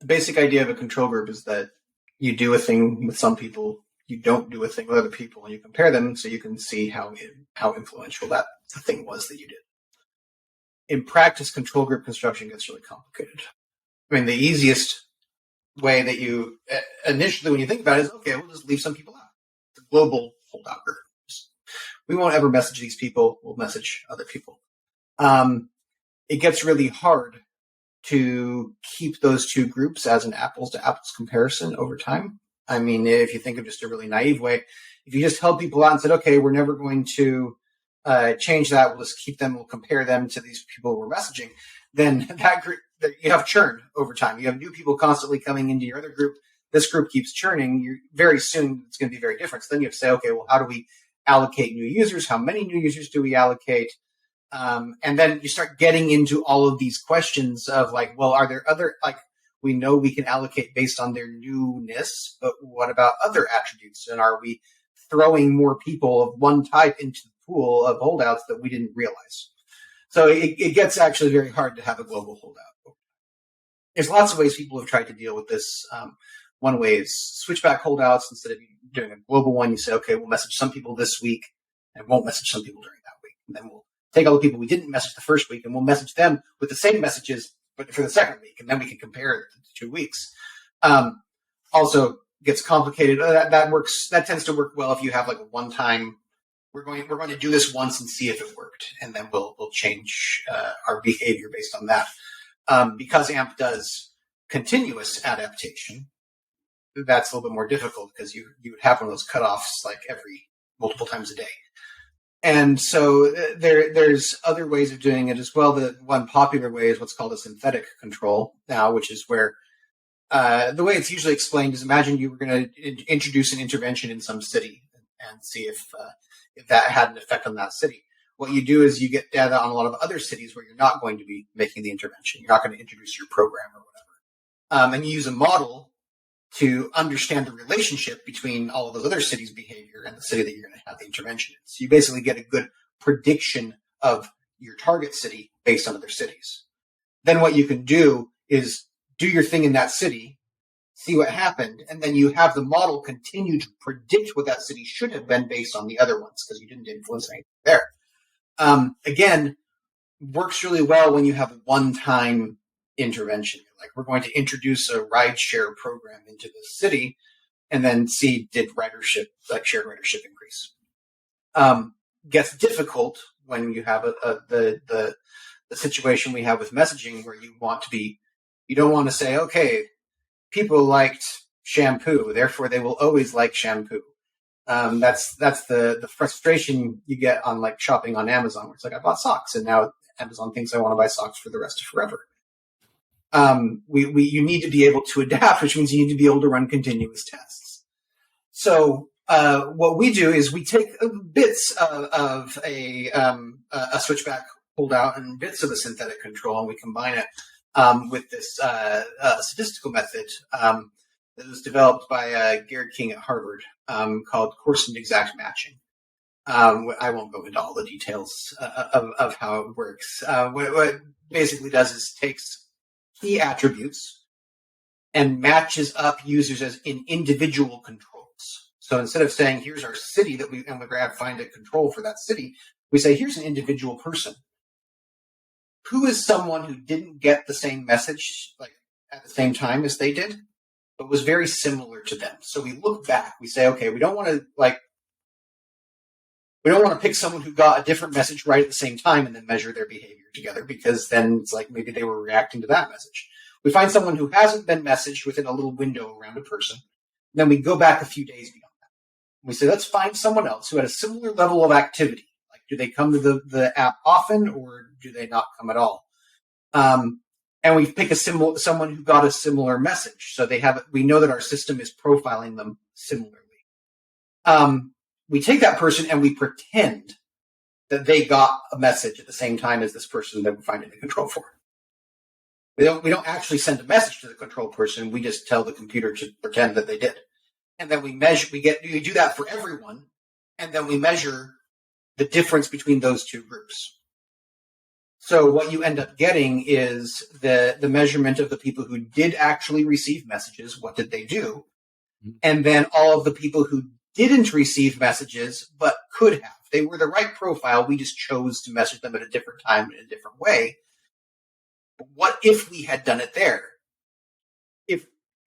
The basic idea of a control group is that you do a thing with some people, you don't do a thing with other people, and you compare them so you can see how influential that thing was that you did. In practice, control group construction gets really complicated. I mean, the easiest way that you initially, when you think about it, is okay, we'll just leave some people out. It's a global holdout group. We won't ever message these people. We'll message other people. It gets really hard to keep those two groups as an apples to apples comparison over time. I mean, if you think of just a really naive way, if you just held people out and said, okay, we're never going to change that, we'll just keep them, we'll compare them to these people we're messaging, then that group, you have churn over time. You have new people constantly coming into your other group. This group keeps churning. Very soon it's going to be very different. So then you have to say, okay, well, how do we allocate new users? How many new users do we allocate? And then you start getting into all of these questions of like, well, are there other, like, we know we can allocate based on their newness, but what about other attributes? And are we throwing more people of one type into the pool of holdouts that we didn't realize? So it gets actually very hard to have a global holdout. There's lots of ways people have tried to deal with this. One way is switchback holdouts. Instead of doing a global one, you say, okay, we'll message some people this week and won't message some people during that week. And then we'll take all the people we didn't message the first week and we'll message them with the same messages, but for the second week. And then we can compare it to 2 weeks. Also gets complicated. That tends to work well if you have like a one-time, we're going to do this once and see if it worked. And then we'll change our behavior based on that. Because AMP does continuous adaptation, that's a little bit more difficult because you would have one of those cutoffs like every multiple times a day. And so there's other ways of doing it as well. The one popular way is what's called a synthetic control now, which is where the way it's usually explained is imagine you were going to introduce an intervention in some city and see if that had an effect on that city. What you do is you get data on a lot of other cities where you're not going to be making the intervention. You're not going to introduce your program or whatever. And you use a model to understand the relationship between all of those other cities' behavior and the city that you're going to have the intervention in. So you basically get a good prediction of your target city based on other cities. Then what you can do is do your thing in that city, see what happened, and then you have the model continue to predict what that city should have been based on the other ones because you didn't influence anything there. Again, works really well when you have a one-time intervention. Like we're going to introduce a rideshare program into the city and then see did ridership, like shared ridership increase. Gets difficult when you have the situation we have with messaging where you don't want to say, okay, people liked shampoo, therefore they will always like shampoo. That's the frustration you get on like shopping on Amazon, where it's like I bought socks and now Amazon thinks I want to buy socks for the rest of forever. You need to be able to adapt, which means you need to be able to run continuous tests. So what we do is we take bits of a switchback holdout and bits of a synthetic control, and we combine it with this statistical method that was developed by Garrett King at Harvard called coarse and exact matching. I won't go into all the details of how it works. What it basically does is takes key attributes and matches up users as in individual controls. So instead of saying, here's our city and we're going to find a control for that city, we say, here's an individual person. Who is someone who didn't get the same message like at the same time as they did, but was very similar to them? So we look back, we say, okay, we don't want to pick someone who got a different message right at the same time and then measure their behavior together, because then it's like maybe they were reacting to that message. We find someone who hasn't been messaged within a little window around a person. Then we go back a few days beyond that. We say, let's find someone else who had a similar level of activity. Like, do they come to the app often or do they not come at all? And we pick someone who got a similar message. So we know that our system is profiling them similarly. We take that person and we pretend that they got a message at the same time as this person that we're finding the control for. We don't actually send a message to the control person. We just tell the computer to pretend that they did. And then we do that for everyone. And then we measure the difference between those two groups. So what you end up getting is the measurement of the people who did actually receive messages. What did they do? And then all of the people who didn't receive messages but could have. They were the right profile. We just chose to message them at a different time in a different way. What if we had done it there?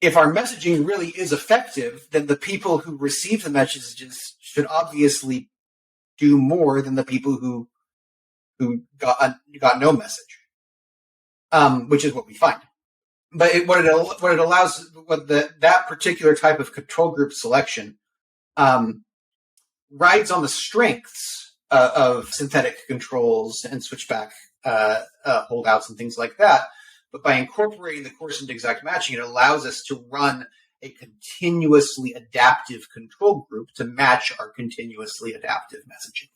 If our messaging really is effective, then the people who receive the messages should obviously do more than the people who got no message, which is what we find. But what it allows, that particular type of control group selection rides on the strengths of synthetic controls and switchback holdouts and things like that. But by incorporating the coarsened exact matching, it allows us to run a continuously adaptive control group to match our continuously adaptive messaging.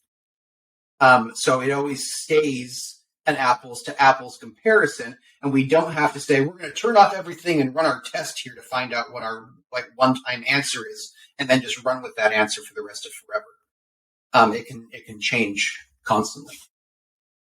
So it always stays an apples to apples comparison, and we don't have to say we're going to turn off everything and run our test here to find out what our one-time answer is, and then just run with that answer for the rest of forever. It can change constantly.